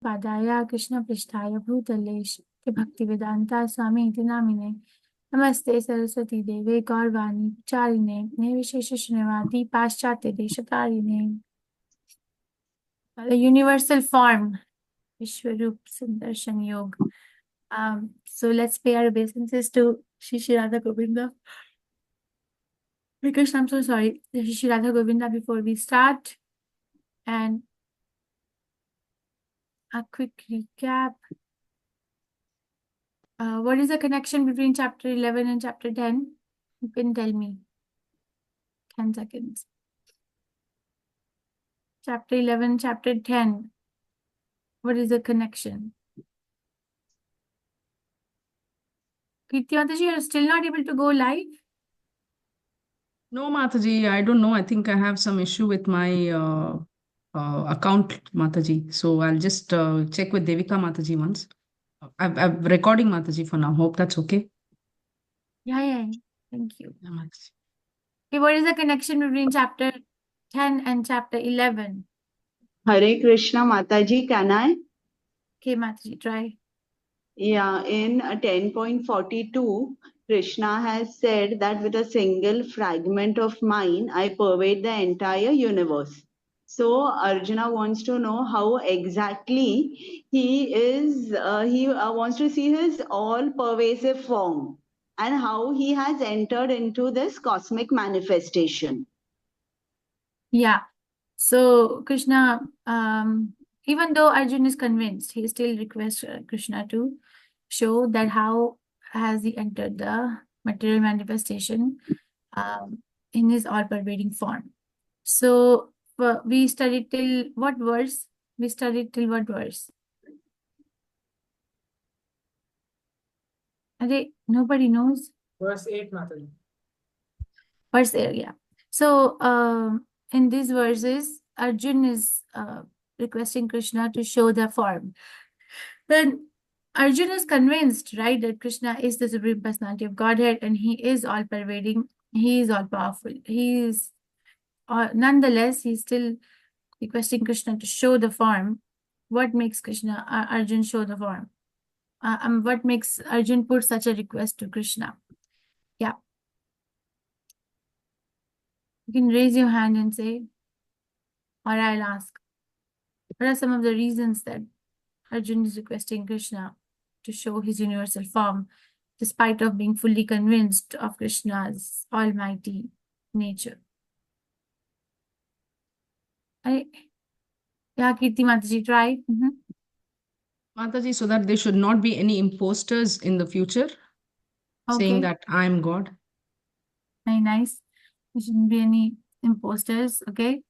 Padaya Krishna Prishtaya Bhutale Shri Bhaktivedanta Swami Iti Namine Namaste Saraswati Deve Gaurvani Charine Nevishesha Srinivadi Paschate Deshatarine. The universal form Vishwarup Sundarshan Yoga. So let's pay our obeisances to Shri Radha Govinda. Because I'm so sorry, Shri Radha Govinda before we start. And a quick recap. What is the connection between chapter 11 and chapter 10? You can tell me. 10 seconds. Chapter 11, chapter 10. What is the connection? Kirti Mataji, you are still not able to go live? No, Mataji, I don't know. I think I have some issue with my account, Mataji. So I'll just check with Devika Mataji once. I'm recording Mataji for now. Hope that's okay. Yeah. Thank you. Yeah, Mataji. Okay, what is the connection between chapter 10 and chapter 11? Hare Krishna, Mataji, can I? Okay, Mataji, try. Yeah, in 10.42, Krishna has said that with a single fragment of mine, I pervade the entire universe. So Arjuna wants to know how exactly he wants to see his all-pervasive form and how he has entered into this cosmic manifestation. Yeah. So Krishna, even though Arjuna is convinced, he still requests Krishna to show that how has he entered the material manifestation in his all-pervading form. So we studied till what verse? We studied till what verse? Nobody knows. Verse 8, Mataji. Verse 8, yeah. So in these verses, Arjun is requesting Krishna to show the form. Then Arjun is convinced, right, that Krishna is the Supreme Personality of Godhead and he is all-pervading, he is all-powerful. He is, nonetheless, he's still requesting Krishna to show the form. What makes Arjun show the form? What makes Arjun put such a request to Krishna? Yeah. You can raise your hand and say, or I'll ask. What are some of the reasons that Arjun is requesting Krishna to show his universal form, despite of being fully convinced of Krishna's almighty nature? Yeah, Kirti Mataji, try. Mataji, so that there should not be any imposters in the future saying that I'm God. Very nice. There shouldn't be any imposters. Okay.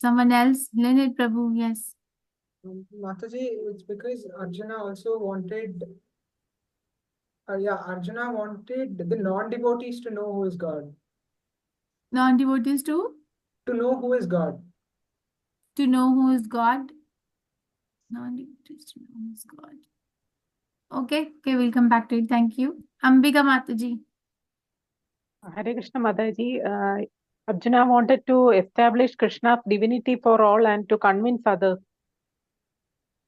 Someone else? Leonid Prabhu, yes. Mataji, it's because Arjuna also wanted, Arjuna wanted the non-devotees to know who is God. Non-devotees too? To know who is God. To know who is God? Non-devotees to know who is God. Okay, we'll come back to it. Thank you. Ambika Mataji. Hare Krishna Mataji, Arjuna wanted to establish Krishna's divinity for all and to convince others.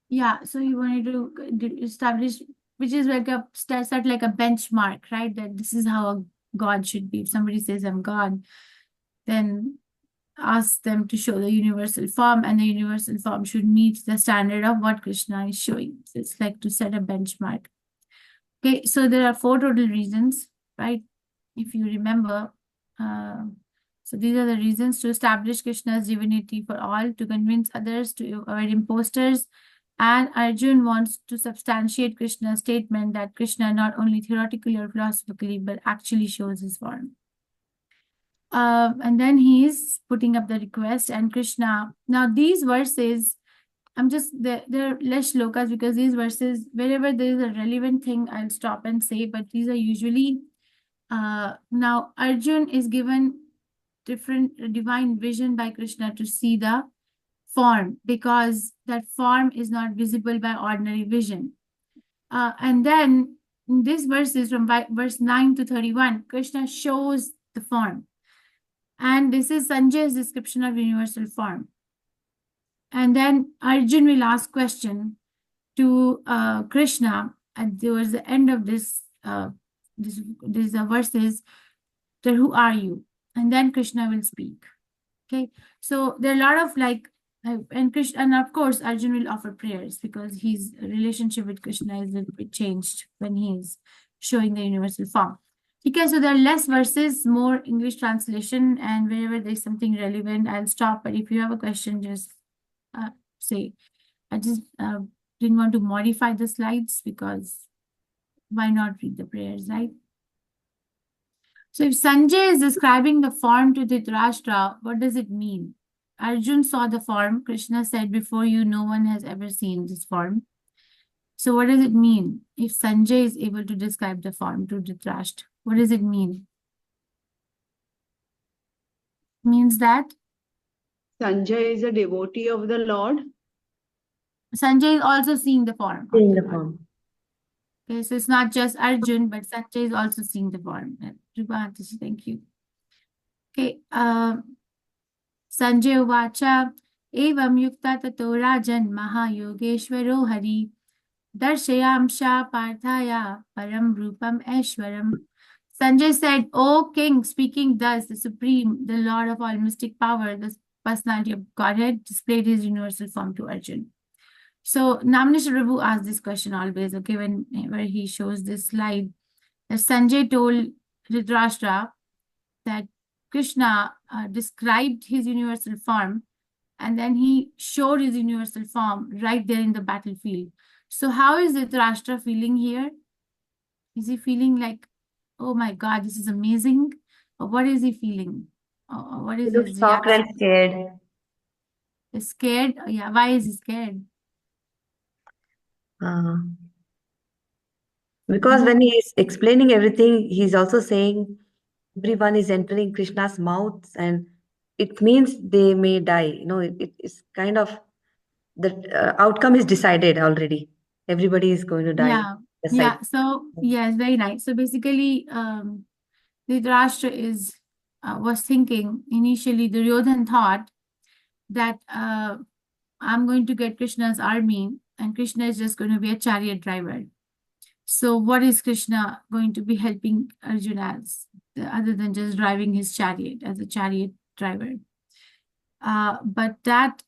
Yeah, so he wanted to establish, which is like set like a benchmark, right? That this is how a God should be. If somebody says I'm God, then ask them to show the universal form, and the universal form should meet the standard of what Krishna is showing. So it's like to set a benchmark. Okay, so there are 4 total reasons, right? If you remember, so these are the reasons: to establish Krishna's divinity for all, to convince others, to avoid imposters, and Arjun wants to substantiate Krishna's statement that Krishna not only theoretically or philosophically, but actually shows his form. And then he's putting up the request, and Krishna. Now these verses, they're less shlokas because these verses, wherever there is a relevant thing, I'll stop and say, but these are usually, now Arjun is given different divine vision by Krishna to see the form, because that form is not visible by ordinary vision. And then in these verses from verse 9 to 31, Krishna shows the form. And this is Sanjay's description of universal form. And then Arjun will ask question to Krishna towards the end of this verses, that who are you? And then Krishna will speak. Okay, so there are a lot of and Krishna, and of course Arjun will offer prayers because his relationship with Krishna is a little bit changed when he is showing the universal form. Okay, so there are less verses, more English translation, and wherever there's something relevant, I'll stop. But if you have a question, just say. I just didn't want to modify the slides because why not read the prayers, right? So if Sanjay is describing the form to Dhritarashtra, what does it mean? Arjun saw the form. Krishna said, before you, no one has ever seen this form. So what does it mean if Sanjay is able to describe the form to Dhritarashtra? What does it mean? Means that Sanjay is a devotee of the Lord. Sanjay is also seeing the form. Seeing the form. Okay, so it's not just Arjun, but Sanjay is also seeing the form. Thank you. Okay, Sanjay Uvacha, Evam Yukta Tato Rajan Mahayogeshwaro Hari Darshayamsha Parthaya Param Rupam Aishwaram. Sanjay said, O king, speaking thus, the supreme, the Lord of all mystic power, the personality of Godhead, displayed his universal form to Arjun. So Namnish Prabhu asked this question always, okay, whenever he shows this slide, that Sanjay told Dhritarashtra that Krishna described his universal form, and then he showed his universal form right there in the battlefield. So how is Dhritarashtra feeling here? Is he feeling like, oh my God, this is amazing? Or what is he feeling? Or what is He looks his shocked reaction? and scared. He's scared? Yeah, why is he scared? Because when he is explaining everything, he's also saying everyone is entering Krishna's mouth, and it means they may die. It's kind of the outcome is decided already. Everybody is going to die. Yeah, The yeah. sight. So yes, very nice. So basically, Dhritarashtra was thinking initially. Duryodhan thought that I'm going to get Krishna's army, and Krishna is just going to be a chariot driver. So what is Krishna going to be helping Arjuna as, other than just driving his chariot as a chariot driver? But that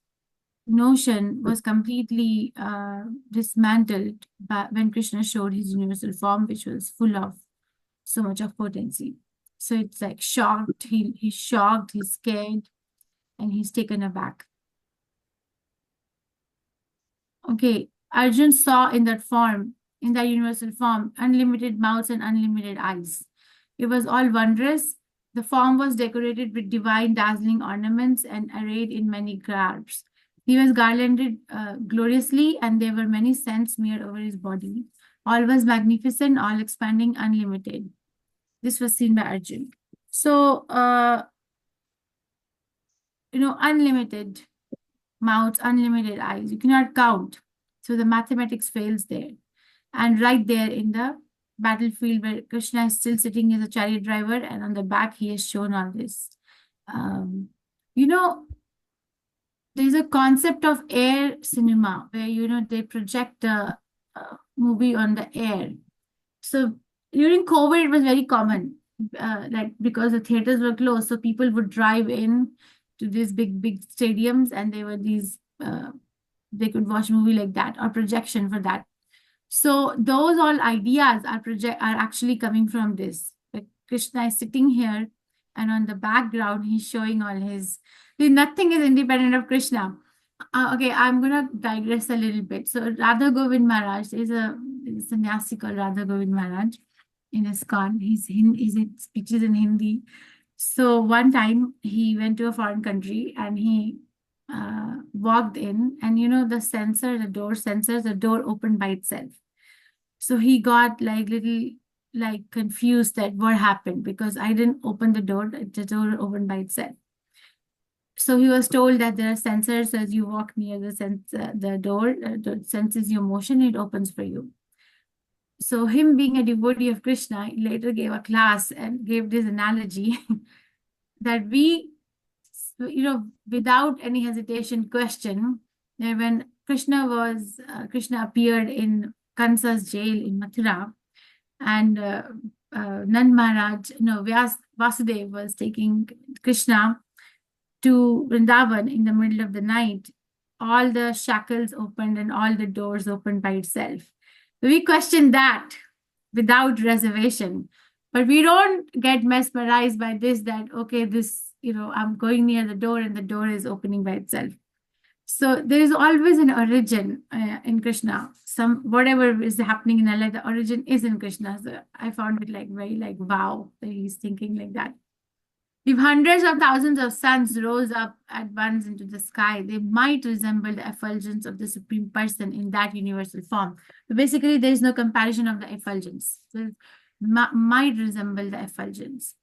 notion was completely dismantled when Krishna showed his universal form, which was full of so much of potency. So it's like shocked, he's shocked, he's scared, and he's taken aback. Okay, Arjun saw in that form, in that universal form, unlimited mouths and unlimited eyes. It was all wondrous. The form was decorated with divine dazzling ornaments and arrayed in many garbs. He was garlanded gloriously, and there were many scents smeared over his body. All was magnificent, all expanding, unlimited. This was seen by Arjun. So, unlimited mouths, unlimited eyes. You cannot count. So the mathematics fails there. And right there in the battlefield where Krishna is still sitting as a chariot driver, and on the back he has shown all this. There's a concept of air cinema where, they project a movie on the air. So during COVID, it was very common, because the theaters were closed, so people would drive in to these big stadiums, and they were these, they could watch movie like that or projection for that. So those all ideas are actually coming from this. Like Krishna is sitting here, and on the background he's showing all his. Nothing is independent of Krishna. Okay, I'm gonna digress a little bit. So Radha Govind Maharaj is a sannyasi called Radha Govind Maharaj in ISKCON. He's in speeches in Hindi. So one time he went to a foreign country, and he walked in, and the door sensors, the door opened by itself. So he got little confused that what happened, because I didn't open the door opened by itself. So he was told that there are sensors as you walk near the door, senses your motion, it opens for you. So him being a devotee of Krishna, he later gave a class and gave this analogy that we, without any hesitation, question when Krishna appeared in Kansa's jail in Mathura, and Nand Maharaj, Vasudev was taking Krishna to Vrindavan in the middle of the night. All the shackles opened and all the doors opened by itself. We question that without reservation, but we don't get mesmerized by this, that, okay, this, I'm going near the door and the door is opening by itself. So there is always an origin in Krishna. Whatever is happening in our life, the origin is in Krishna. So I found it very wow that he's thinking like that. If hundreds of thousands of suns rose up at once into the sky, they might resemble the effulgence of the Supreme Person in that universal form. So basically, there is no comparison of the effulgence. So it might resemble the effulgence.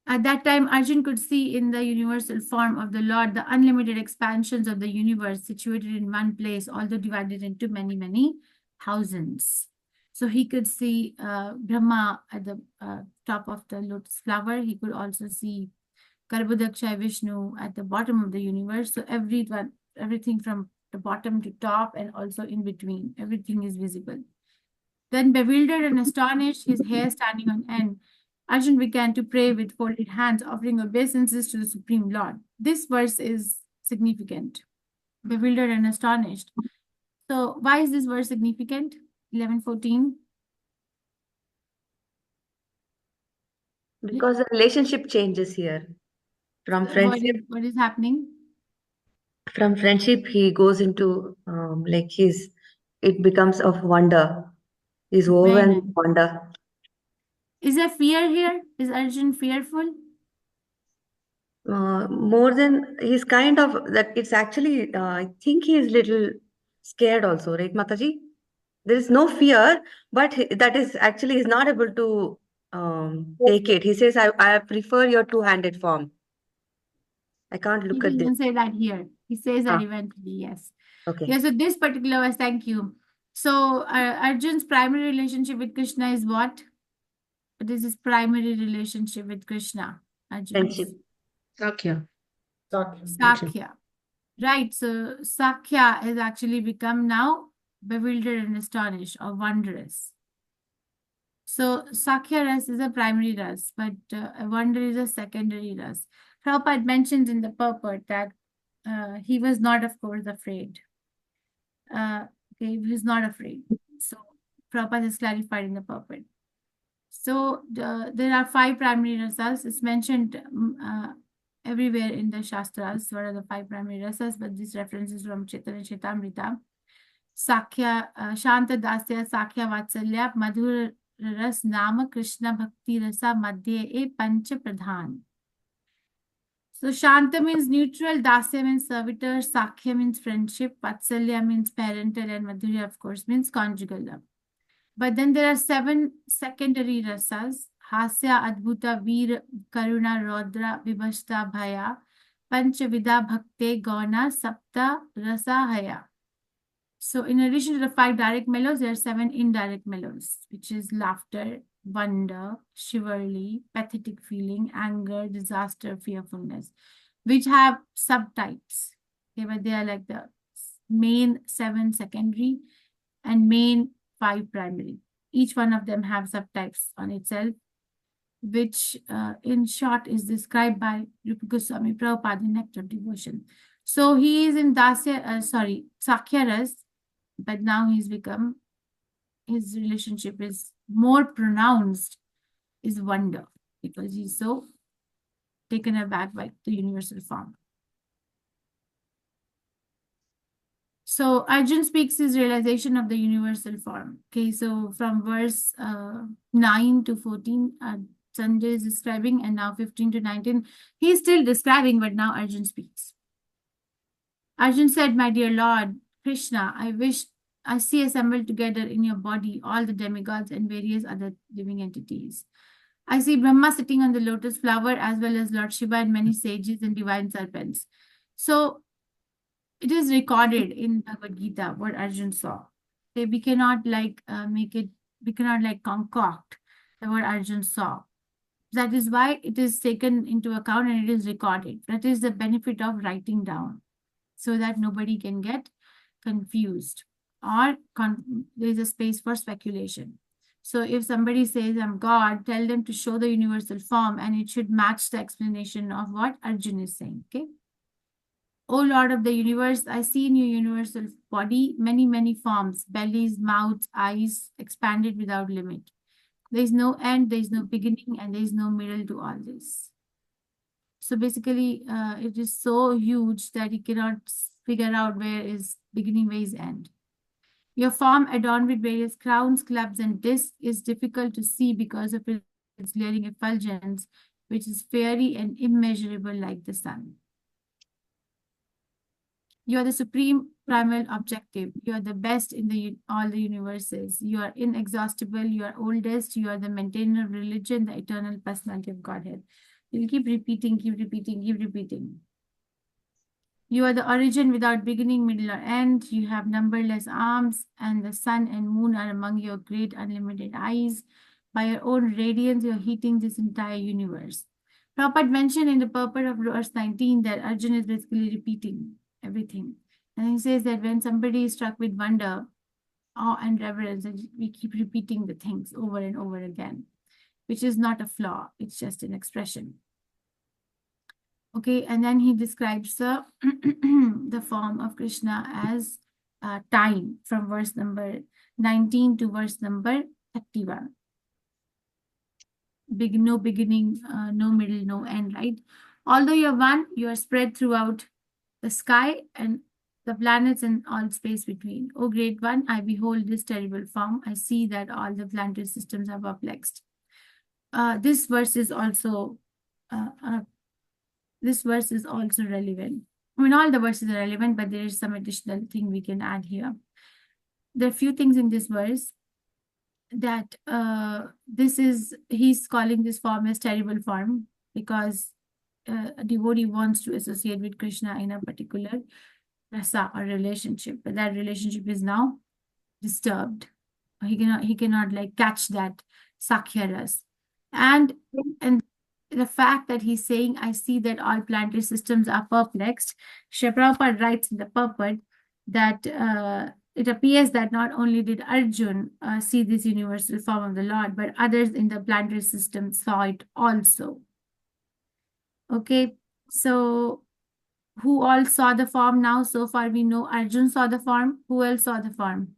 At that time, Arjun could see in the universal form of the Lord the unlimited expansions of the universe situated in one place, although divided into many, many thousands. So he could see Brahma at the top of the lotus flower. He could also see Garbhodaksha Vishnu at the bottom of the universe. So everything from the bottom to top and also in between, everything is visible. Then bewildered and astonished, his hair standing on end, Arjun began to pray with folded hands, offering obeisances to the Supreme Lord. This verse is significant. Bewildered and astonished. So why is this verse significant? 11:14. Because the relationship changes here. From friendship, What is happening? From friendship, he goes into it becomes of wonder. He's overwhelmed with wonder. Is there fear here? Is Arjun fearful? More than he's kind of that. It's actually, I think he is little scared also, right, Mataji? There is no fear, but that is actually he's not able to take it. He says, I prefer your two-handed form. I can't look at He this. didn't say that here. He says that eventually, yes. Okay. Yeah, so this particular verse, thank you. So Arjun's primary relationship with Krishna is what? What is his primary relationship with Krishna? Arjun's? Friendship. Sakya. Sakya. Right, so Sakya has actually become now bewildered and astonished or wondrous. So Sakya ras is a primary ras, but wonder is a secondary ras. Prabhupada mentions in the purport that he was not, of course, afraid. Okay, he was not afraid. So Prabhupada has clarified in the purport. So there are 5 primary rasas. It's mentioned everywhere in the Shastras. What are the 5 primary rasas? But this reference is from Chaitanya Chaitamrita. Sakya, Shanta Dasya, Sakya Vatsalya, Madhur Ras Nama Krishna Bhakti Rasa Madhye E Pancha Pradhan. So Shanta means neutral, Dasya means servitor, Sakya means friendship, Vatsalya means parental, and Madhurya, of course, means conjugal love. But then there are 7 secondary rasas: Hasya, Adbhuta, Veer, Karuna, Rodra, Vibhashta, Bhaya, Panchavidha, Bhakte, Gauna, Sapta, Rasa, Haya. So in addition to the 5 direct mellows, there are 7 indirect mellows, which is laughter, wonder, chivalry, pathetic feeling, anger, disaster, fearfulness, which have subtypes. Okay, but they are like the main 7 secondary and main 5 primary. Each one of them have subtypes on itself, which in short is described by Rupa Goswami Prabhupada in Nectar of Devotion. So he is in Sakya ras, but now he's become, his relationship is more pronounced, is wonder, because he's so taken aback by the universal form. So Arjun speaks his realization of the universal form. Okay, so from verse 9 to 14, Sanjay is describing, and now 15 to 19, he's still describing, but now Arjun speaks. Arjun said, "My dear Lord Krishna, I see assembled together in your body all the demigods and various other living entities. I see Brahma sitting on the lotus flower, as well as Lord Shiva and many sages and divine serpents." So it is recorded in Bhagavadgita what Arjun saw. Okay, we cannot concoct what Arjun saw. That is why it is taken into account and it is recorded. That is the benefit of writing down. so that nobody can get confused or there's a space for speculation. So if somebody says, I'm God, tell them to show the universal form and it should match the explanation of what Arjun is saying, okay? O Lord of the universe, I see in your universal body many, many forms, bellies, mouths, eyes, expanded without limit. There is no end, there is no beginning, and there is no middle to all this. So basically, it is so huge that you cannot figure out where is beginning, where is end. Your form adorned with various crowns, clubs, and discs is difficult to see because of its glaring effulgence, which is fiery and immeasurable like the sun. You are the supreme primal objective. You are the best in all the universes. You are inexhaustible. You are oldest. You are the maintainer of religion, the eternal personality of Godhead. You'll keep repeating, keep repeating, keep repeating. You are the origin without beginning, middle, or end. You have numberless arms, and the sun and moon are among your great unlimited eyes. By your own radiance, you're heating this entire universe. Prabhupada mentioned in the purport of verse 19 that Arjuna is basically repeating everything. And he says that when somebody is struck with wonder, awe, and reverence, we keep repeating the things over and over again, which is not a flaw, it's just an expression. Okay, and then he describes the, the form of Krishna as time from verse number 19 to verse number 31. No beginning, no middle, no end, right? Although you're one, you are spread throughout the sky and the planets and all space between. O great one, I behold this terrible form. I see that all the planetary systems are perplexed. This verse is also relevant. I mean, all the verses are relevant, but there is some additional thing we can add here. There are a few things in this verse that he's calling this form as terrible form because a devotee wants to associate with Krishna in a particular rasa or relationship, but that relationship is now disturbed. He cannot like catch that Sakhya ras. And the fact that he's saying, I see that all planetary systems are perplexed. Srila Prabhupada writes in the purport that it appears that not only did Arjun see this universal form of the Lord, but others in the planetary system saw it also. Okay, so who all saw the form now? So far we know Arjun saw the form. Who else saw the form?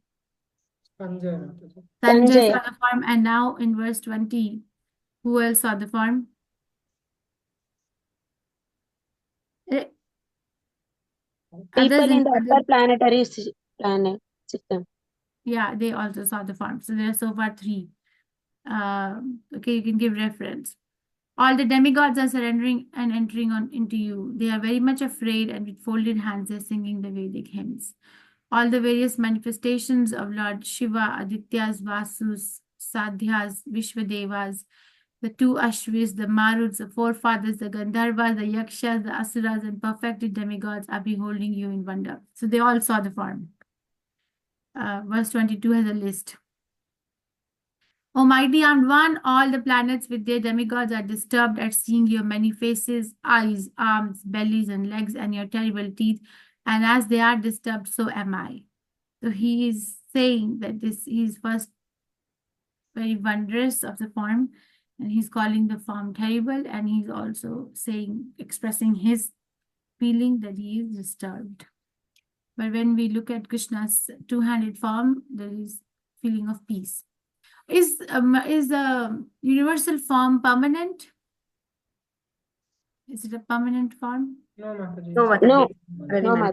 Sanjay. Sanjay saw the form, and now in verse 20, who else saw the form? People in the upper planetary planet system. Yeah, they also saw the form. So there are so far 3. Okay, you can give reference. All the demigods are surrendering and entering into you. They are very much afraid, and with folded hands they're singing the Vedic hymns. All the various manifestations of Lord Shiva, Adityas, Vasus, Sadhyas, Vishwadevas, the 2 Ashvis, the Maruds, the forefathers, the Gandharvas, the Yakshas, the Asuras, and perfected demigods are beholding you in wonder. So they all saw the form. Verse 22 has a list. O mighty armed one, all the planets with their demigods are disturbed at seeing your many faces, eyes, arms, bellies, and legs, and your terrible teeth. And as they are disturbed, so am I. So he is saying that he is first very wondrous of the form, and he's calling the form terrible, and he's also expressing his feeling that he is disturbed. But when we look at Krishna's 2-handed form, there is feeling of peace. Is the universal form permanent? Is it a permanent form? No, Mataji. No, Mataji. No, Very no, well.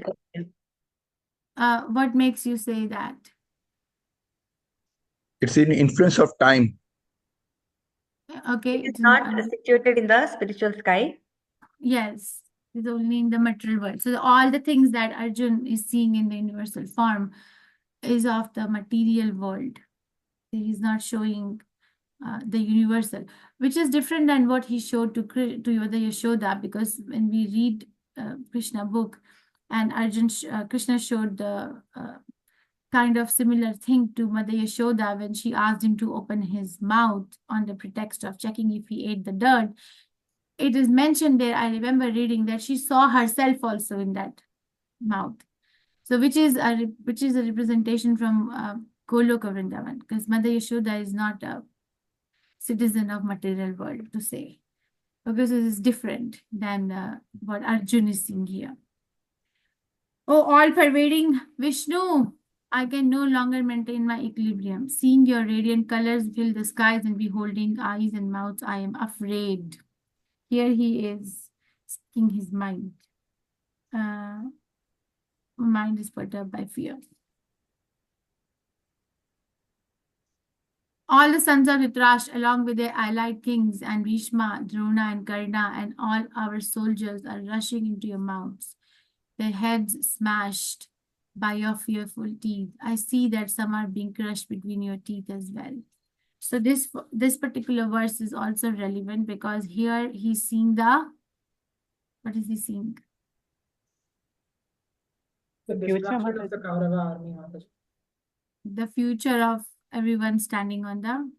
Mataji. What makes you say that? It's in influence of time. Okay, It is not situated in the spiritual sky. Yes, it's only in the material world. So all the things that Arjun is seeing in the universal form is of the material world. He's not showing the universal, which is different than what he showed to the Yashoda, because when we read Krishna book and Krishna showed the kind of similar thing to Mother Yashoda when she asked him to open his mouth on the pretext of checking if he ate the dirt. It is mentioned there, I remember reading that she saw herself also in that mouth. So which is a representation from Goloka Vrindavan, because Mother Yashoda is not a citizen of material world to say, because it is different than what Arjun is seeing here. Oh, all-pervading Vishnu, I can no longer maintain my equilibrium. Seeing your radiant colors fill the skies and beholding eyes and mouths, I am afraid. Here he is speaking his mind. Mind is perturbed by fear. All the sons of Dhritarashtra, along with their allied kings and Bhishma, Drona, and Karna, and all our soldiers are rushing into your mouths, their heads smashed by your fearful teeth. I see that some are being crushed between your teeth as well. So this particular verse is also relevant because here he's seeing what is he seeing? The destruction of the Kaurava army, Mataji. The future of everyone standing on the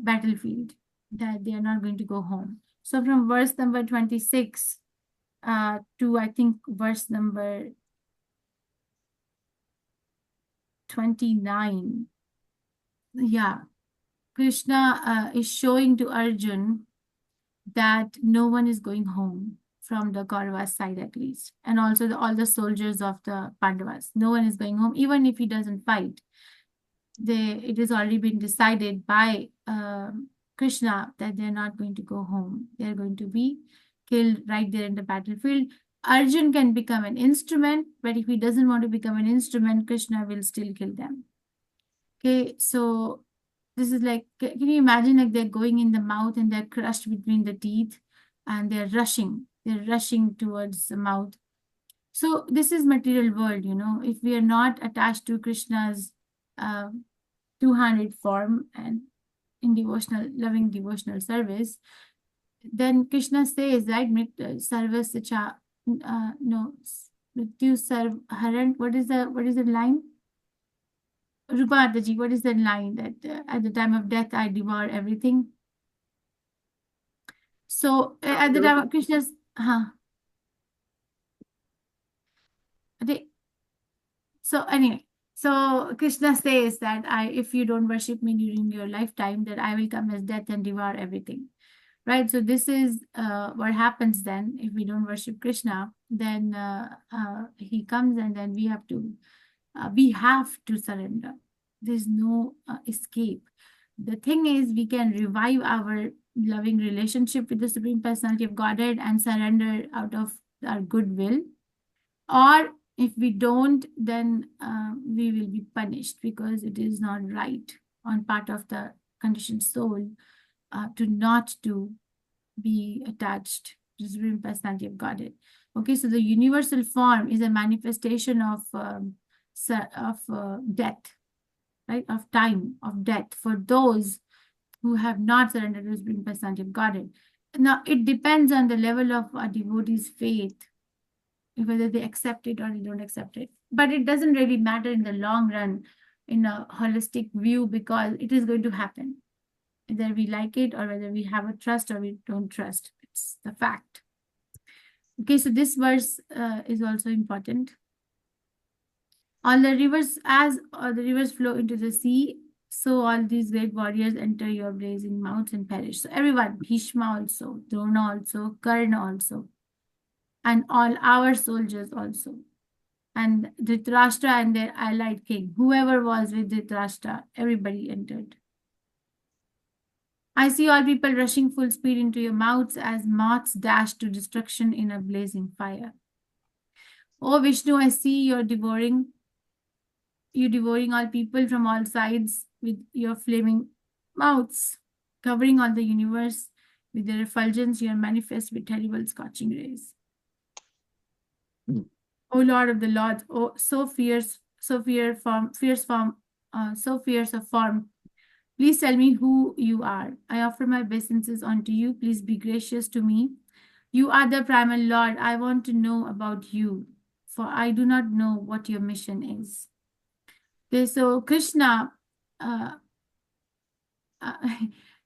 battlefield, that they are not going to go home. So from verse number 26 to I think verse number 29, yeah, Krishna is showing to Arjun that no one is going home from the Kauravas side at least, and also all the soldiers of the Pandavas. No one is going home, even if he doesn't fight. It has already been decided by Krishna that they're not going to go home. They're going to be killed right there in the battlefield. Arjun can become an instrument, but if he doesn't want to become an instrument, Krishna will still kill them. Okay, so this is like, can you imagine like they're going in the mouth and they're crushed between the teeth and they're rushing towards the mouth. So this is material world, if we are not attached to Krishna's two-handed form and in loving devotional service, then Krishna says, right, sarvasya no, mrityu sarv harant, what is the line? Rupataji, what is that line that at the time of death I devour everything? So at the time of Krishna's, so anyway, so Krishna says that if you don't worship me during your lifetime, that I will come as death and devour everything, right? So this is what happens then if we don't worship Krishna. Then he comes and then we have to surrender. There's no escape. The thing is, we can revive our loving relationship with the Supreme Personality of Godhead and surrender out of our goodwill. Or if we don't, then we will be punished because it is not right on part of the conditioned soul to be attached to the Supreme Personality of Godhead. Okay, so the universal form is a manifestation of death, right? Of time, of death for those who have not surrendered to the Supreme Personality of Godhead. Now, it depends on the level of a devotee's faith, whether they accept it or they don't accept it. But it doesn't really matter in the long run, in a holistic view, because it is going to happen. Whether we like it or whether we have a trust or we don't trust. It's the fact. Okay, so this verse is also important. All the rivers, as the rivers flow into the sea, so all these great warriors enter your blazing mouths and perish. So everyone, Bhishma also, Drona also, Karna also, and all our soldiers also, and Dhritarashtra and their allied king, whoever was with Dhritarashtra, everybody entered. I see all people rushing full speed into your mouths as moths dash to destruction in a blazing fire. Oh Vishnu, I see you devouring all people from all sides with your flaming mouths, covering all the universe with their effulgence. You are manifest with terrible scorching rays. O Lord of the Lords, oh so fierce of form, please tell me who you are. I offer my obeisances unto you. Please be gracious to me. You are the primal Lord. I want to know about you, for I do not know what your mission is. Okay, so Krishna,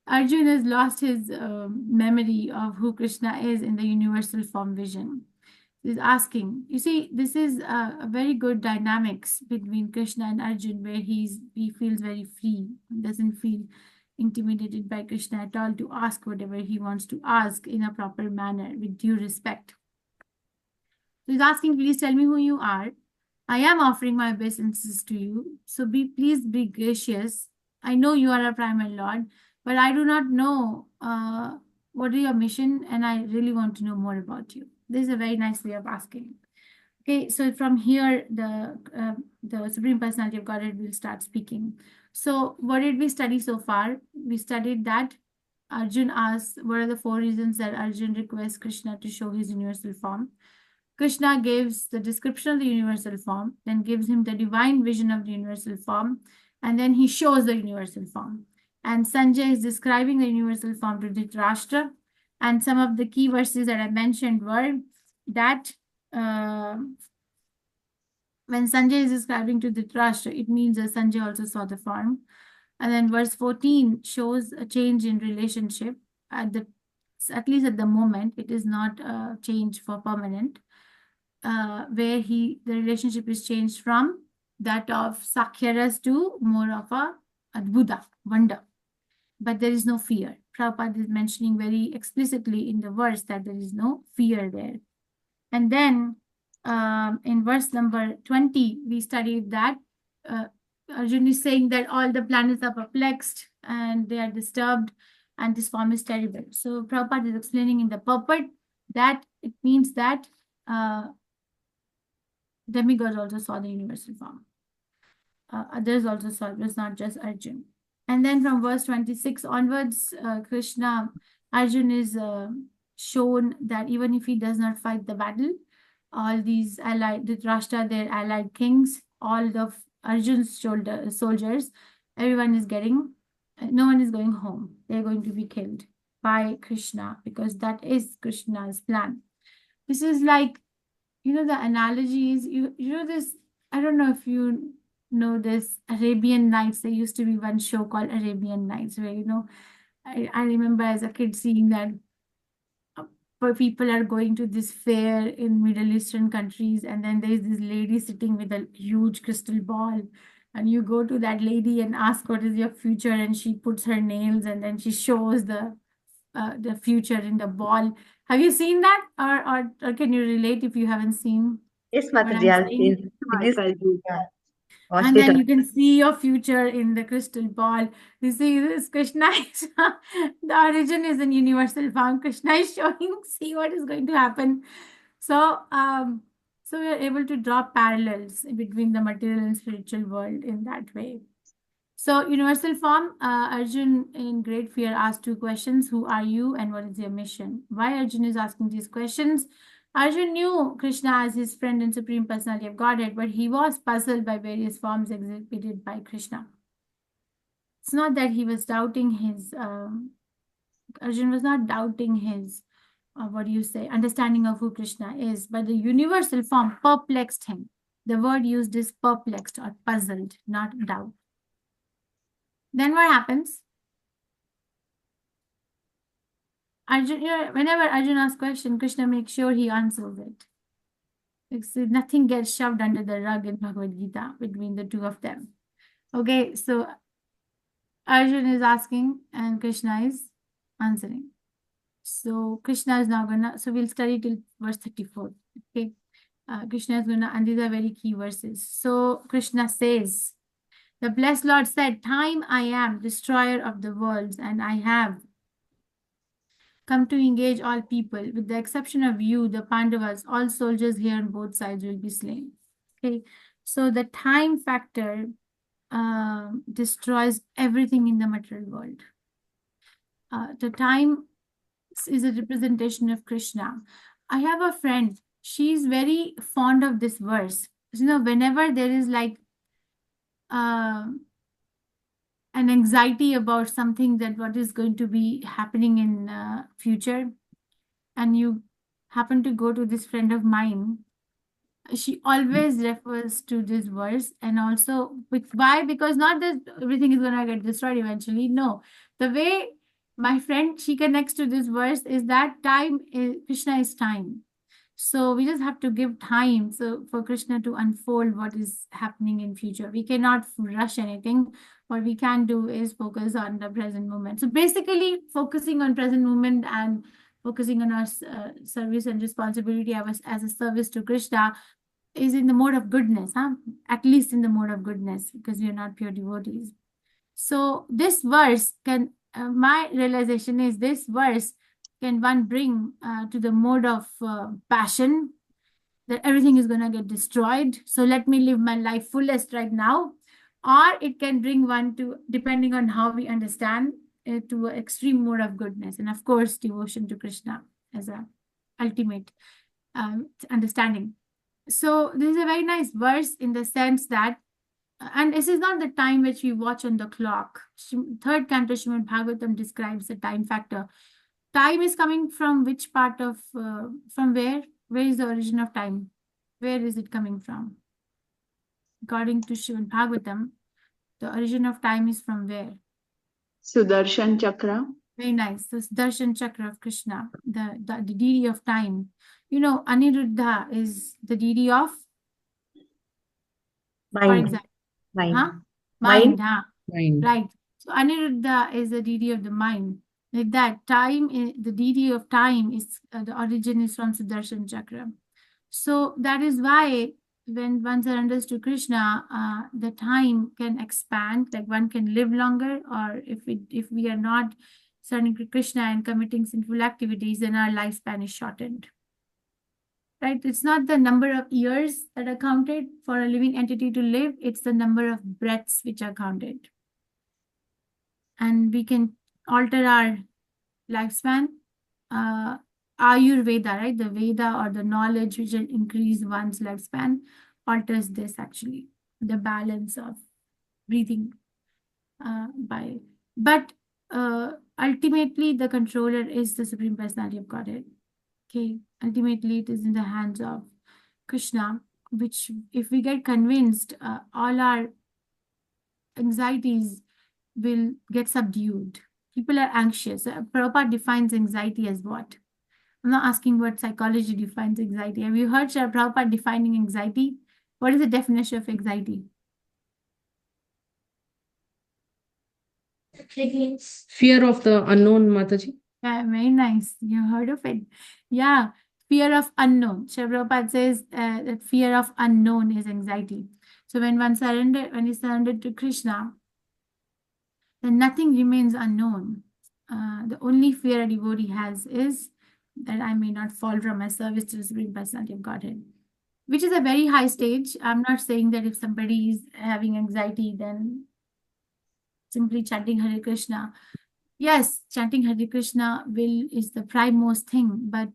Arjun has lost his memory of who Krishna is in the universal form vision. He's asking. You see, this is a very good dynamics between Krishna and Arjun, where he feels very free, doesn't feel intimidated by Krishna at all to ask whatever he wants to ask in a proper manner with due respect. So he's asking, please tell me who you are. I am offering my obeisances to you. So please be gracious. I know you are a primal Lord, but I do not know what is your mission, and I really want to know more about you. This is a very nice way of asking. Okay, so from here, the Supreme Personality of Godhead will start speaking. So what did we study so far? We studied that Arjun asks, what are the 4 reasons that Arjun requests Krishna to show his universal form? Krishna gives the description of the universal form, then gives him the divine vision of the universal form, and then he shows the universal form. And Sanjay is describing the universal form to Dhritarashtra. And some of the key verses that I mentioned were that when Sanjay is describing to Dhritarashtra, it means that Sanjay also saw the form. And then verse 14 shows a change in relationship at least at the moment. It is not a change for permanent. Where the relationship is changed from that of Sakhyaras to more of a Adbhuta, wonder. But there is no fear. Prabhupada is mentioning very explicitly in the verse that there is no fear there. And then in verse number 20, we studied that Arjun is saying that all the planets are perplexed and they are disturbed and this form is terrible. So Prabhupada is explaining in the purport that it means that demigods also saw the universal form. Others also saw it, was not just Arjun. And then from verse 26 onwards, Arjun is shown that even if he does not fight the battle, all these Dhritarashtra, their allied kings, all the Arjun's soldiers, everyone is no one is going home. They're going to be killed by Krishna because that is Krishna's plan. This is like, the analogy is, you know this, I don't know if you know this, Arabian Nights. There used to be one show called Arabian Nights where, I remember as a kid seeing that where people are going to this fair in Middle Eastern countries, and then there's this lady sitting with a huge crystal ball, and you go to that lady and ask what is your future, and she puts her nails and then she shows the future in the ball. Have you seen that, or can you relate if you haven't seen? Yes, what Mataji, I'm I've saying? seen. It is, yeah, watched And it then on. you can see your future in the crystal ball. You see, this Krishna is the origin is in universal form. Krishna is showing, see what is going to happen. So, so we are able to draw parallels between the material and spiritual world in that way. So, universal form, Arjun in great fear asked 2 questions. Who are you and what is your mission? Why Arjun is asking these questions? Arjun knew Krishna as his friend and Supreme Personality of Godhead, but he was puzzled by various forms exhibited by Krishna. It's not that he was doubting his, Arjun was not doubting his, understanding of who Krishna is, but the universal form perplexed him. The word used is perplexed or puzzled, not doubt. Then what happens? Arjun, whenever Arjun asks a question, Krishna makes sure he answers it. Nothing gets shoved under the rug in Bhagavadgita between the 2 of them. Okay, so Arjun is asking and Krishna is answering. So Krishna is now so we'll study till verse 34. Okay, Krishna is and these are very key verses. So Krishna says, the blessed Lord said, time I am, destroyer of the worlds, and I have come to engage all people. With the exception of you, the Pandavas, all soldiers here on both sides will be slain. Okay, so the time factor destroys everything in the material world. The time is a representation of Krishna. I have a friend, she's very fond of this verse. Whenever there is like an anxiety about something that what is going to be happening in future, and you happen to go to this friend of mine, she always refers to this verse. And also why? Because not that everything is going to get destroyed eventually. No, the way my friend, she connects to this verse is that time is, Krishna is time. So we just have to give time for Krishna to unfold what is happening in future. We cannot rush anything. What we can do is focus on the present moment. So basically, focusing on present moment and focusing on our service and responsibility as a service to Krishna is in the mode of goodness, huh? At least in the mode of goodness, because we are not pure devotees. So this verse can, my realization is this verse can one bring to the mode of passion, that everything is going to get destroyed. So let me live my life fullest right now. Or it can bring one to, depending on how we understand, to an extreme mode of goodness. And of course, devotion to Krishna as a ultimate understanding. So this is a very nice verse in the sense that, and this is not the time which we watch on the clock. Third canto Srimad Bhagavatam describes the time factor. Time is coming from which part of, from where? Where is the origin of time? Where is it coming from? According to Srimad Bhagavatam, the origin of time is from where? Sudarshan Chakra. Very nice. This Darshan Chakra of Krishna, the deity of time. You know, Aniruddha is the deity of, for Mind. example, Mind. huh? Mind. Mind, huh? Mind. Right. So Aniruddha is the deity of the mind. Like that, time is the deity of time is the origin is from Sudarshan Chakra. So that is why when one surrenders to Krishna, the time can expand, like one can live longer, or if we are not surrendering to Krishna and committing sinful activities, then our lifespan is shortened. Right? It's not the number of years that are counted for a living entity to live, it's the number of breaths which are counted. And we can alter our lifespan. Ayurveda, right? The Veda or the knowledge which will increase one's lifespan alters this actually, the balance of breathing but ultimately the controller is the Supreme Personality of Godhead. Okay, ultimately it is in the hands of Krishna, which if we get convinced, all our anxieties will get subdued. People are anxious. Prabhupada defines anxiety as what? I'm not asking what psychology defines anxiety. Have you heard Srila Prabhupada defining anxiety? What is the definition of anxiety? Fear of the unknown, Mataji. Yeah, very nice. You heard of it. Yeah, fear of unknown. Srila Prabhupada says that fear of unknown is anxiety. So when he surrendered to Krishna, then nothing remains unknown. The only fear a devotee has is that I may not fall from my service to the Supreme Personality of Godhead, which is a very high stage. I'm not saying that if somebody is having anxiety, then simply chanting Hare Krishna. Yes, chanting Hare Krishna is the primemost thing, but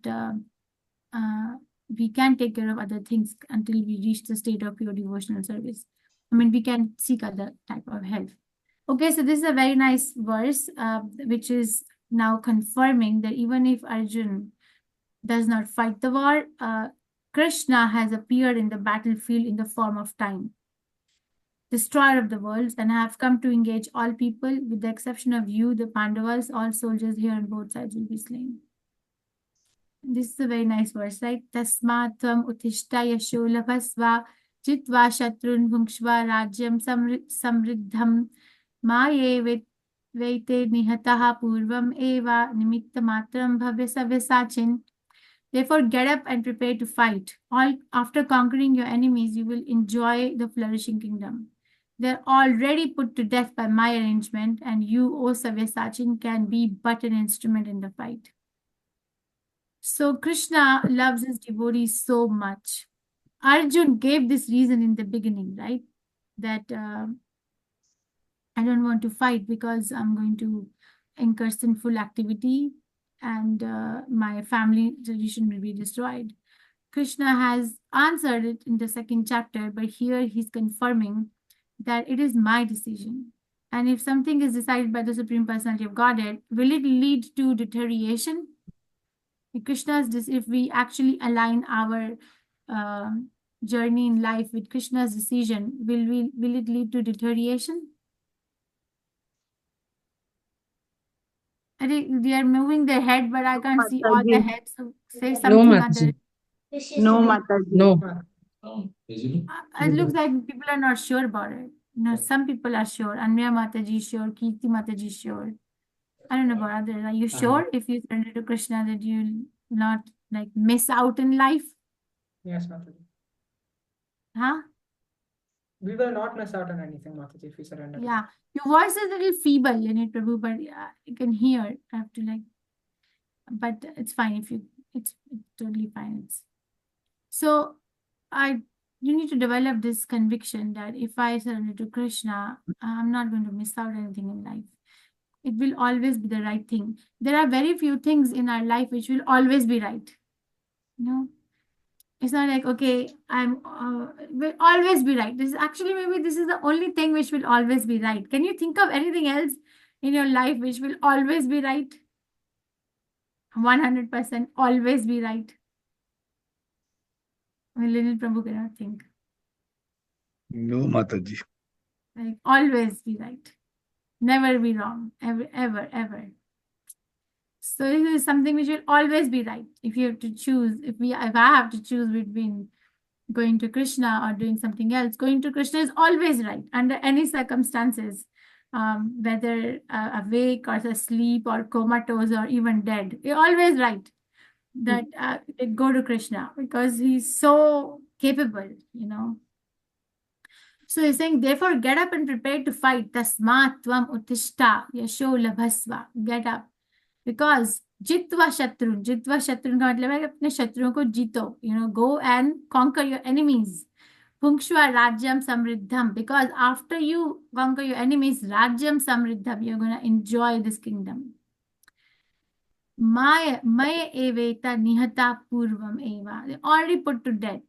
we can take care of other things until we reach the state of pure devotional service. I mean, we can seek other type of help. Okay, so this is a very nice verse, which is now confirming that even if Arjun does not fight the war, Krishna has appeared in the battlefield in the form of time, destroyer of the worlds, and have come to engage all people, with the exception of you, the Pandavas. All soldiers here on both sides will be slain. This is a very nice verse, right? Tasmat tvam utishta yasho labhasva jitva shatrun bhungshva rajyam samriddham maye veite nihataha purvam eva nimitta matram bhavya savyasachin. Therefore, get up and prepare to fight. After conquering your enemies, you will enjoy the flourishing kingdom. They're already put to death by my arrangement, and you, O Savyasachin, can be but an instrument in the fight. So Krishna loves his devotees so much. Arjun gave this reason in the beginning, right? That I don't want to fight because I'm going to incur sinful activity and my family tradition will be destroyed. Krishna has answered it in the second chapter, but here he's confirming that it is my decision. And if something is decided by the Supreme Personality of Godhead, will it lead to deterioration? If we actually align our journey in life with Krishna's decision, will it lead to deterioration? I think they are moving their head, but I can't see all the heads. So say No, something Mataji. No, Mataji. No. It looks like people are not sure about it. Some people are sure. Anmya Mataji is sure. Kirti Mataji is sure. I don't know about others. Are you sure if you surrender to Krishna that you'll not like miss out in life? Yes, Mataji. Huh? We will not miss out on anything, Mataji, if we surrender. to Yeah. God. Your voice is a little feeble, Prabhu, but yeah, you can hear. I have to like, but it's fine if it's totally fine. So you need to develop this conviction that if I surrender to Krishna, I'm not going to miss out anything in life. It will always be the right thing. There are very few things in our life which will always be right. It's not like, okay, will always be right. Maybe this is the only thing which will always be right. Can you think of anything else in your life which will always be right? 100% always be right. Little Prabhu cannot think. No, Mataji. Like always be right. Never be wrong. Ever, ever, ever. So this is something which will always be right. If you have to choose, if I have to choose between going to Krishna or doing something else, going to Krishna is always right under any circumstances, whether awake or asleep or comatose or even dead. You're always right that go to Krishna because he's so capable, So he's saying, therefore, get up and prepare to fight. Tasmat tvam utishta yasho labhasva. Get up. Because jitva shatrun का मतलब है कि अपने शत्रुओं को जीतो, go and conquer your enemies. Punkshva rajyam samriddham, because after you conquer your enemies, rajyam samriddham, you're going to enjoy this kingdom. Maya eveta nihata purvam eva. They're already put to death.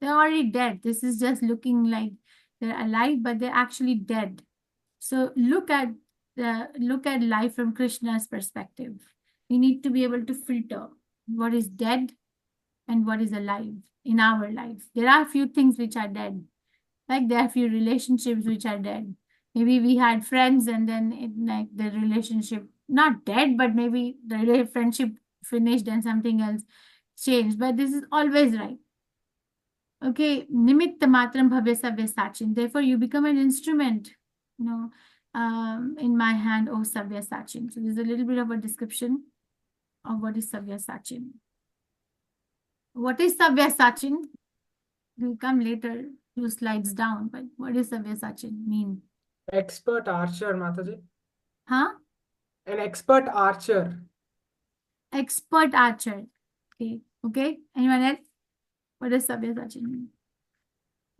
They're already dead. This is just looking like they're alive, but they're actually dead. So look at life from Krishna's perspective. We need to be able to filter what is dead and what is alive in our life. There are a few things which are dead. Like there are a few relationships which are dead. Maybe we had friends and then the relationship, not dead, but maybe the friendship finished and something else changed. But this is always right. Okay, nimitta matram bhavya savya sachin. Therefore, you become an instrument, in my hand, oh Savya Sachin. So there's a little bit of a description of what is Savya Sachin. What is Savya Sachin? We'll come later, 2 slides down, but what does Savya Sachin mean? Expert archer, Mataji. Huh? An expert archer. Expert archer. Okay. Anyone else? What does Savya Sachin mean?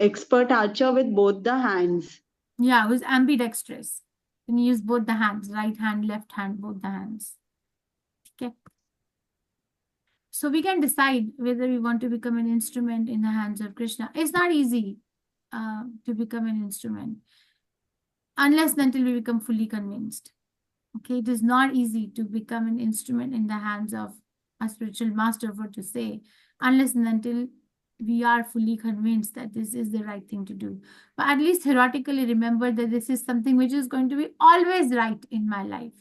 Expert archer with both the hands. Yeah, who's ambidextrous. Can use both the hands, right hand, left hand, both the hands. Okay. So we can decide whether we want to become an instrument in the hands of Krishna. It's not easy to become an instrument unless and until we become fully convinced. Okay, it is not easy to become an instrument in the hands of a spiritual master, for to say, unless and until we are fully convinced that this is the right thing to do. But at least theoretically remember that this is something which is going to be always right in my life.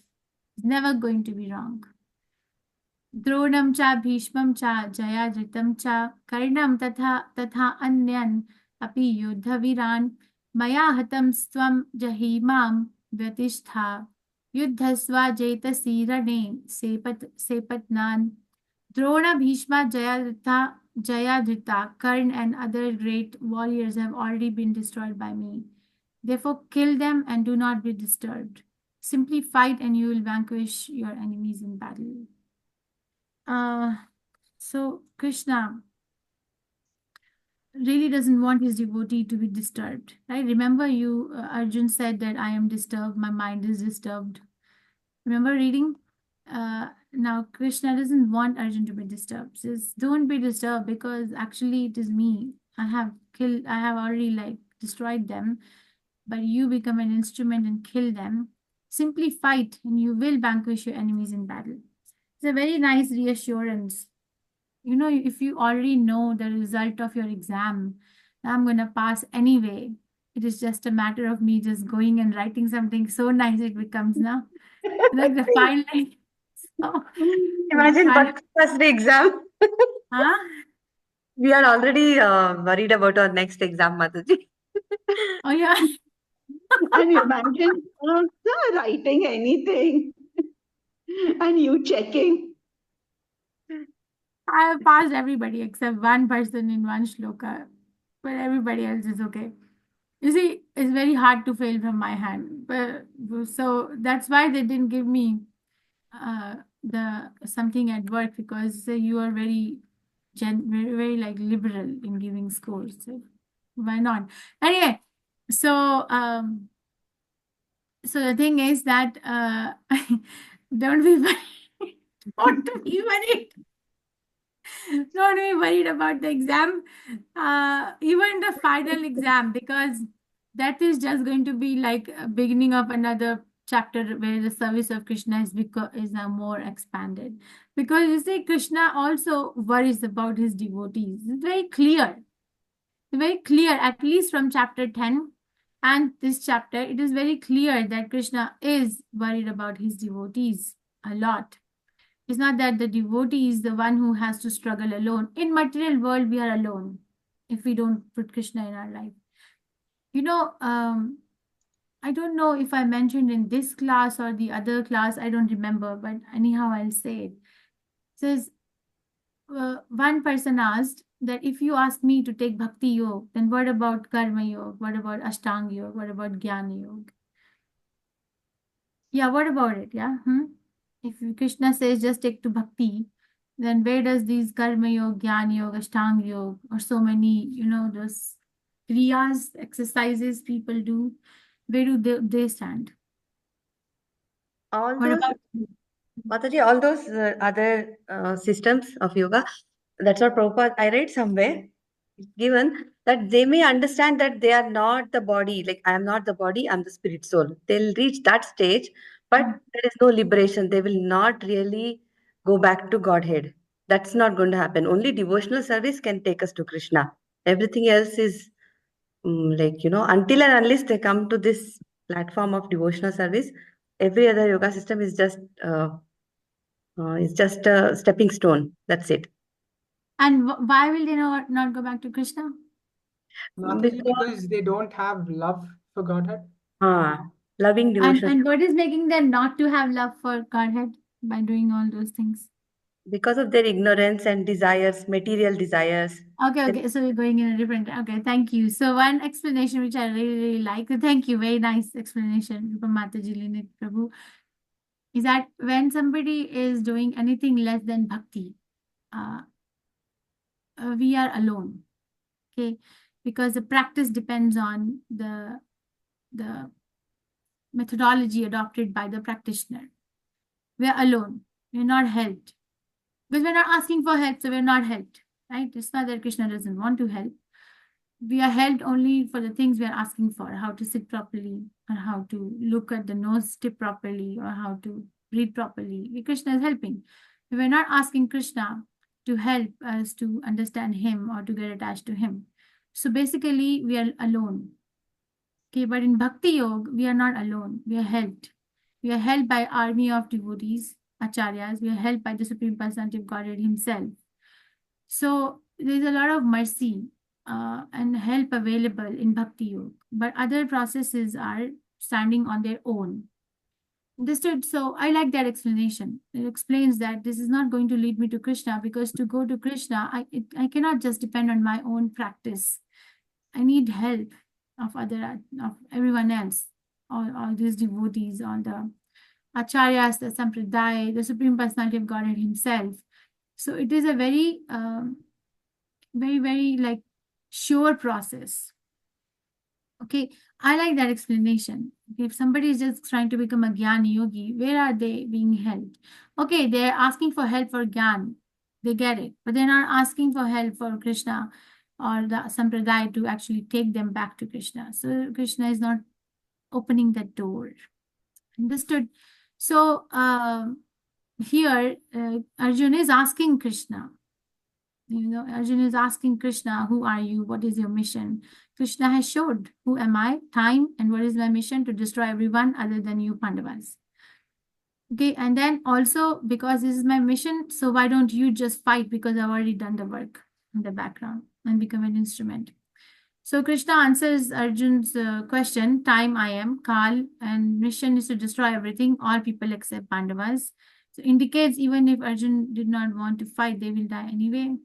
It's never going to be wrong. Dronam cha bhishmam cha jayadritam cha karnam tatha anyan api yudha viran maya hatam svam jahimam vyatistha yuddhasva jetasi rane sepatnan. Drona, Bhishma, Jayadritha, Karn and other great warriors have already been destroyed by me. Therefore, kill them and do not be disturbed. Simply fight and you will vanquish your enemies in battle. So Krishna really doesn't want his devotee to be disturbed, right? Remember Arjun said that I am disturbed, my mind is disturbed. Remember reading? Now Krishna doesn't want Arjun to be disturbed. Says, don't be disturbed because actually it is me. I have already destroyed them, but you become an instrument and kill them. Simply fight and you will vanquish your enemies in battle. It's a very nice reassurance. If you already know the result of your exam, I'm going to pass anyway. It is just a matter of me just going and writing something so nice it becomes now. Like the finally. So, Imagine first exam. Huh? We are already worried about our next exam, Mataji. Oh, yeah. And imagine writing anything and you checking. I have passed everybody except one person in one shloka, but everybody else is okay. You see, it's very hard to fail from my hand. But so that's why they didn't give me the something at work, because you are very very like liberal in giving scores. So why not? Anyway, so so the thing is that don't be worried. Don't be worried. Don't be worried about the exam, even the final exam, because that is just going to be like a beginning of another chapter where the service of Krishna is now more expanded. Because you see, Krishna also worries about his devotees. It's very clear, at least from chapter 10 and this chapter, it is very clear that Krishna is worried about his devotees a lot. It's not that the devotee is the one who has to struggle alone. In material world, we are alone if we don't put Krishna in our life. You know, I don't know if I mentioned in this class or the other class, I don't remember, but anyhow, I'll say it. It says, one person asked that if you ask me to take Bhakti Yoga, then what about Karma Yoga? What about Ashtanga Yoga? What about Jnana Yoga? Yeah, what about it? Yeah. If Krishna says just take to Bhakti, then where does these Karma Yoga, Jnana Yoga, Ashtanga Yoga, or so many, those kriyas, exercises people do, where do they stand? All What those, about Mataji, all those other systems of yoga, that's what Prabhupada, I read somewhere, given that they may understand that they are not the body, like I am not the body, I'm the spirit soul. They'll reach that stage, but there is no liberation. They will not really go back to Godhead. That's not going to happen. Only devotional service can take us to Krishna. Everything else is until and unless they come to this platform of devotional service, every other yoga system is just a stepping stone. That's it. and why will they not go back to Krishna? Mataji, because they don't have love for Godhead. Loving devotion. And what is making them not to have love for Godhead by doing all those things? Because of their ignorance and desires, material desires. Okay. So we're going in a different. Okay, thank you. So one explanation which I really like. Thank you. Very nice explanation from Mataji Linit Prabhu. Is that when somebody is doing anything less than bhakti, we are alone. Okay, because the practice depends on the methodology adopted by the practitioner. We are alone. We're not helped. Because we're not asking for help, so we're not helped, right? It's not that Krishna doesn't want to help. We are helped only for the things we are asking for, how to sit properly, or how to look at the nose tip properly, or how to breathe properly. Krishna is helping. We're not asking Krishna to help us to understand him or to get attached to him. So basically, we are alone. Okay, but in Bhakti Yoga, we are not alone. We are helped. We are helped by army of devotees, acharyas. We are helped by the Supreme Personality of Godhead himself. So there's a lot of mercy and help available in Bhakti Yoga. But other processes are standing on their own. Understood? So I like that explanation. It explains that this is not going to lead me to Krishna, because to go to Krishna, I cannot just depend on my own practice. I need help of everyone else, all these devotees, all the acharyas, the sampradaya, the Supreme Personality of Godhead himself. So it is a very, very, very like sure process. Okay, I like that explanation. If somebody is just trying to become a Jnana yogi, where are they being helped? Okay, they're asking for help for Jnana. They get it, but they're not asking for help for Krishna or the sampradaya to actually take them back to Krishna. So Krishna is not opening that door. Understood? So here Arjuna is asking Krishna. Arjuna is asking Krishna, who are you? What is your mission? Krishna has showed, who am I? Time, and what is my mission? To destroy everyone other than you Pandavas. Okay, and then also, because this is my mission, so why don't you just fight, because I've already done the work. in the background and become an instrument. So Krishna answers Arjun's question, time I am, Kal, and mission is to destroy everything, all people except Pandavas. So indicates even if Arjun did not want to fight, they will die anyway.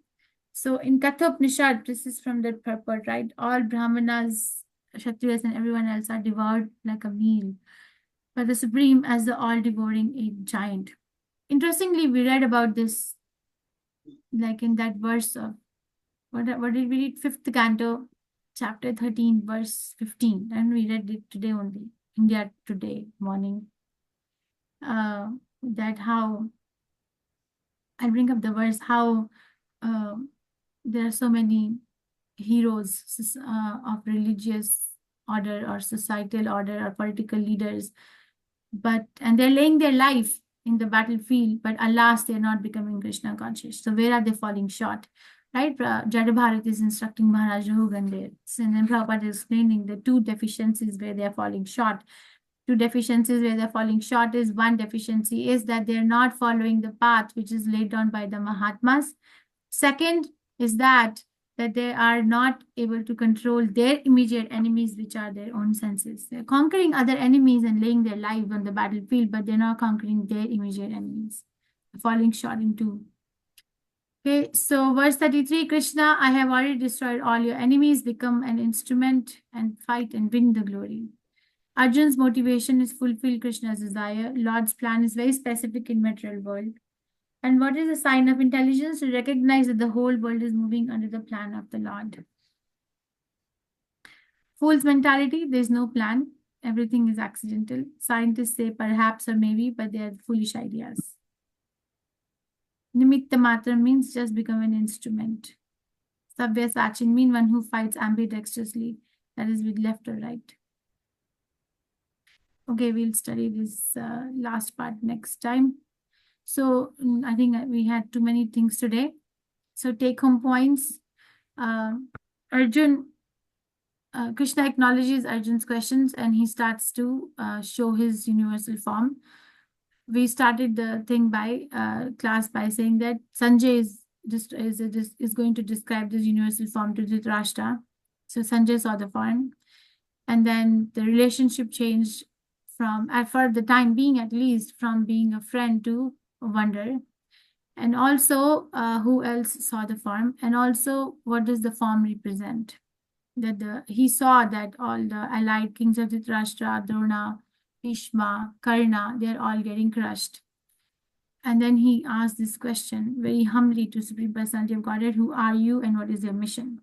So in Kathopanishad, this is from the purport, right? All Brahmanas, Kshatriyas, and everyone else are devoured like a meal, but the Supreme as the all-devouring giant. Interestingly, we read about this, like in that verse of, what did we read? 5th canto, chapter 13, verse 15. And we read it today only, India Today morning. That how, I bring up the verse, how there are so many heroes of religious order or societal order or political leaders, and they're laying their life in the battlefield, but alas, they're not becoming Krishna conscious. So where are they falling short? Right? Jada Bharat is instructing Maharaj Rahugandher. And then Prabhupada is explaining the two deficiencies where they're falling short. Two deficiencies where they're falling short is, one deficiency is that they're not following the path which is laid down by the Mahatmas. Second is that they are not able to control their immediate enemies, which are their own senses. They're conquering other enemies and laying their life on the battlefield, but they're not conquering their immediate enemies. They're falling short in two. Okay, so verse 33, Krishna, I have already destroyed all your enemies, become an instrument and fight and win the glory. Arjun's motivation is fulfill Krishna's desire. Lord's plan is very specific in material world. And what is a sign of intelligence? To recognize that the whole world is moving under the plan of the Lord. Fool's mentality, there's no plan. Everything is accidental. Scientists say perhaps or maybe, but they are foolish ideas. Nimitta matra means just become an instrument. Savya sachin means one who fights ambidextrously, that is with left or right. Okay, we'll study this last part next time. So I think we had too many things today. So take home points. Arjun, Krishna acknowledges Arjun's questions and he starts to show his universal form. We started the thing by class by saying that Sanjay is going to describe this universal form to Dhritarashtra. So Sanjay saw the form, and then the relationship changed from, for the time being at least, from being a friend to a wonder. And also, who else saw the form? And also, what does the form represent? That he saw that all the allied kings of Dhritarashtra, Drona, Bhishma, Karna, they're all getting crushed. And then he asked this question very humbly to Supreme Personality of Godhead, who are you and what is your mission?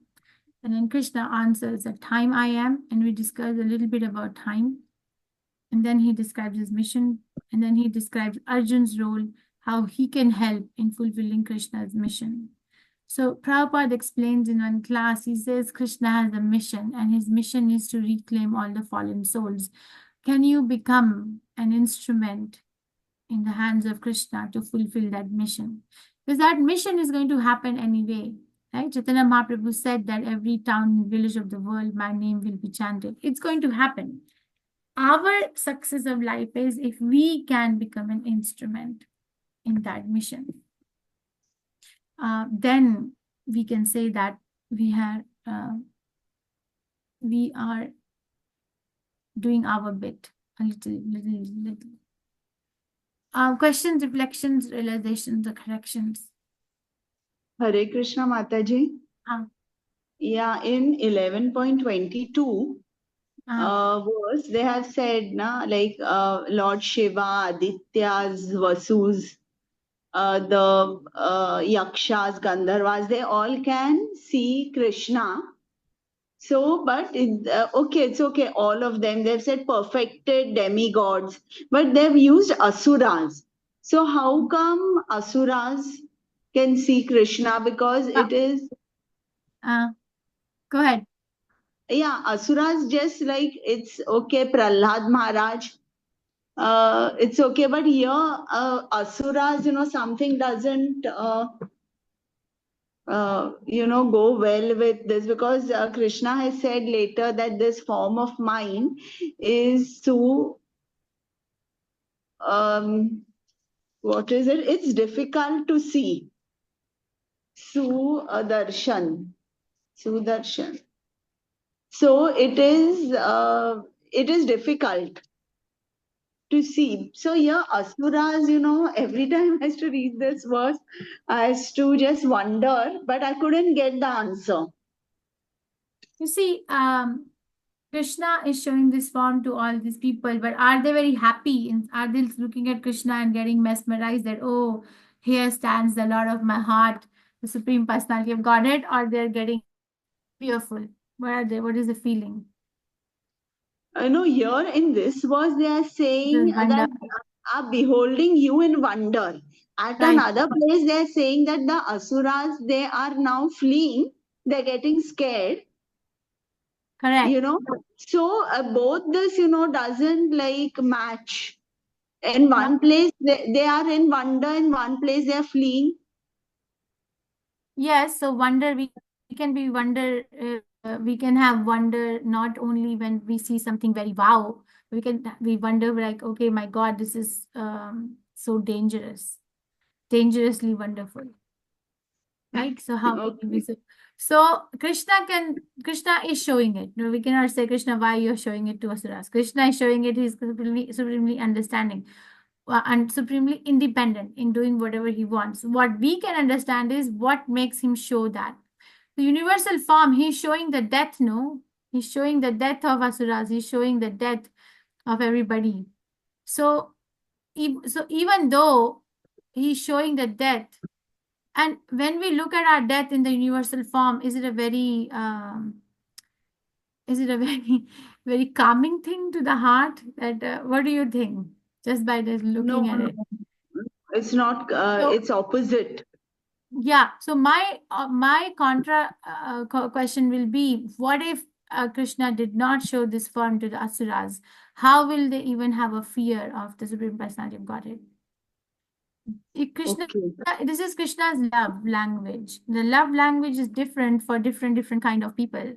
And then Krishna answers that time I am, and we discuss a little bit about time. And then he describes his mission, and then he describes Arjun's role, how he can help in fulfilling Krishna's mission. So Prabhupada explains in one class, he says Krishna has a mission, and his mission is to reclaim all the fallen souls. Can you become an instrument in the hands of Krishna to fulfill that mission? Because that mission is going to happen anyway. Right? Chaitanya Mahaprabhu said that every town and village of the world, my name will be chanted. It's going to happen. Our success of life is if we can become an instrument in that mission. Then we can say that we are doing our bit a little. Questions, reflections, realizations, or corrections. Hare Krishna Mataji. Yeah, in 11.22 verse, they have said, like Lord Shiva, Adityas, Vasus, the Yakshas, Gandharvas, they all can see Krishna. So, but okay, it's okay, all of them, they've said perfected demigods, but they've used asuras. So how come asuras can see Krishna? Because it is... Go ahead. Yeah, asuras just like, it's okay, Prahlad Maharaj, it's okay, but here asuras, something doesn't go well with this, because Krishna has said later that this form of mine is to what is it? It's difficult to see. Sudarshan. Sudarshan. So it is difficult to see. So yeah, asuras, every time I used to read this verse, I used to just wonder, but I couldn't get the answer. You see, Krishna is showing this form to all these people, but are they very happy? And are they looking at Krishna and getting mesmerized that, oh, here stands the Lord of my heart, the Supreme Personality of Godhead, or they're getting fearful? What are they? What is the feeling? Here in this verse, they are saying This wonder. that are beholding you in wonder. At Right. another place, they are saying that the asuras, they are now fleeing, they're getting scared. Correct. So both this, doesn't like match. In one Yeah. place, they are in wonder, in one place, they are fleeing. Yes, so wonder, we can be wonder, we can have wonder not only when we see something very wow, we wonder like, okay, my God, this is so dangerous, dangerously wonderful, right? So how can we be so Krishna is showing it. No, we cannot say, Krishna, why you're showing it to Asuras. Krishna is showing it, he's supremely understanding and supremely independent in doing whatever he wants. What we can understand is what makes him show that. The universal form, he's showing the death, no? He's showing the death of Asuras. He's showing the death of everybody. So even though he's showing the death, and when we look at our death in the universal form, is it a very very calming thing to the heart? That what do you think? Just by just looking at it. It's not. It's opposite. Yeah. So my contra question will be: what if Krishna did not show this form to the asuras? How will they even have a fear of the Supreme Personality of Godhead? Krishna, this is Krishna's love language. The love language is different for different kind of people.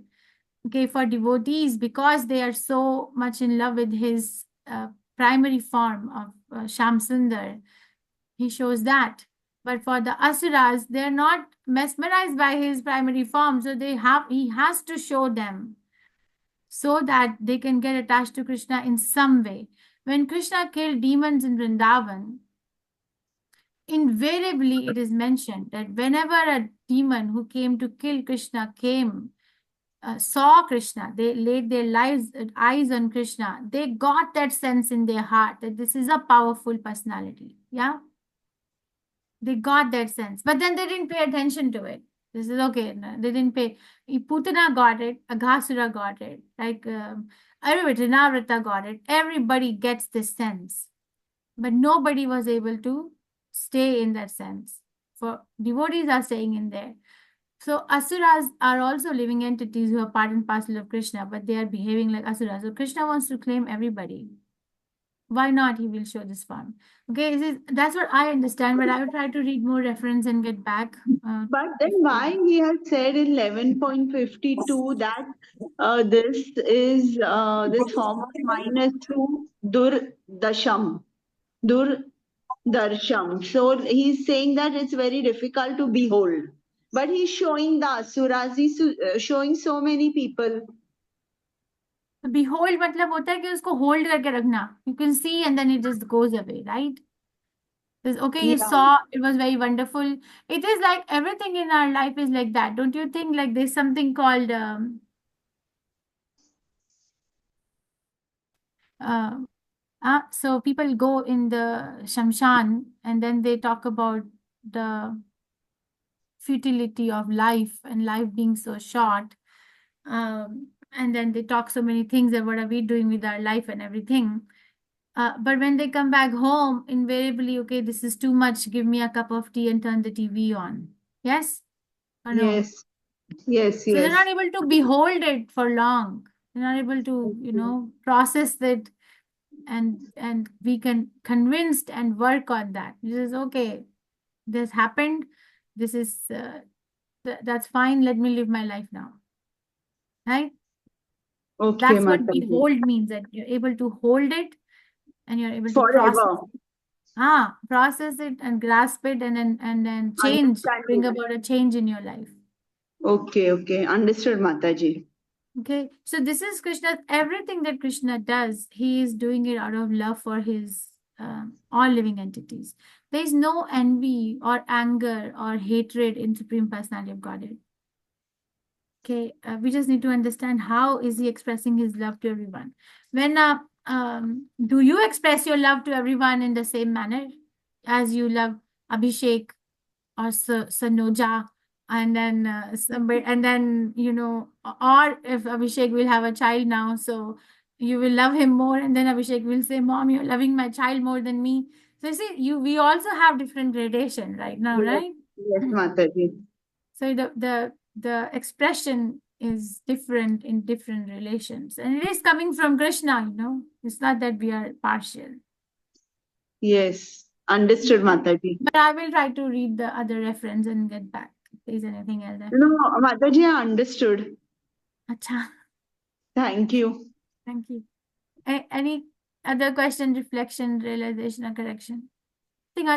Okay, for devotees, because they are so much in love with his primary form of Sham Sundar, he shows that. But for the asuras, they're not mesmerized by his primary form, so he has to show them so that they can get attached to Krishna in some way. When Krishna killed demons in Vrindavan, invariably it is mentioned that whenever a demon who came to kill Krishna saw Krishna, they laid their eyes on Krishna, they got that sense in their heart that this is a powerful personality. Yeah. They got that sense, but then they didn't pay attention to it. This is okay. No, they didn't pay. Putana got it. Aghasura got it. Like Rinavrata got it. Everybody gets this sense, but nobody was able to stay in that sense. For devotees are staying in there. So asuras are also living entities who are part and parcel of Krishna, but they are behaving like asuras. So Krishna wants to claim everybody. Why not? He will show this form. Okay, that's what I understand, but I will try to read more reference and get back. But then why he has said in 11.52 that this is this form of mine is through Dur Darsham. So he's saying that it's very difficult to behold. But he's showing the asuras, he's showing so many people. So behold मतलब होता है कि उसको hold करके रखना. You can see and then it just goes away, right? Okay, you saw, it was very wonderful. It is like everything in our life is like that. Don't you think? Like there's something called so people go in the Shamshan and then they talk about the futility of life and life being so short. And then they talk so many things that what are we doing with our life and everything. But when they come back home, invariably, okay, this is too much. Give me a cup of tea and turn the TV on. Yes? Or no? Yes. So they're not able to behold it for long. They're not able to, process it and we can convinced and work on that. This is okay. This happened. This is that's fine. Let me live my life now. Right? Okay, that's what behold means, that you're able to hold it and you're able to process forever. it Process it and grasp it, and then change, bring Understanding. about a change in your life. Okay. Understood, Mataji. Okay, so this is Krishna. Everything that Krishna does, he is doing it out of love for his all living entities. There is no envy or anger or hatred in Supreme Personality of Godhead. Okay, we just need to understand how is he expressing his love to everyone. When do you express your love to everyone in the same manner as you love Abhishek or Sanoja, and then somebody, and then or if Abhishek will have a child now, so you will love him more, and then Abhishek will say, "Mom, you're loving my child more than me." So you see, we also have different gradation right now, right? Yes, Mataji. So the expression is different in different relations, and it is coming from Krishna. It's not that we are partial. Yes, understood, Mataji. But I will try to read the other reference and get back if there's anything else. No, Mataji, I understood. Acha. Thank you. Thank you. Any other question, reflection, realization, or correction?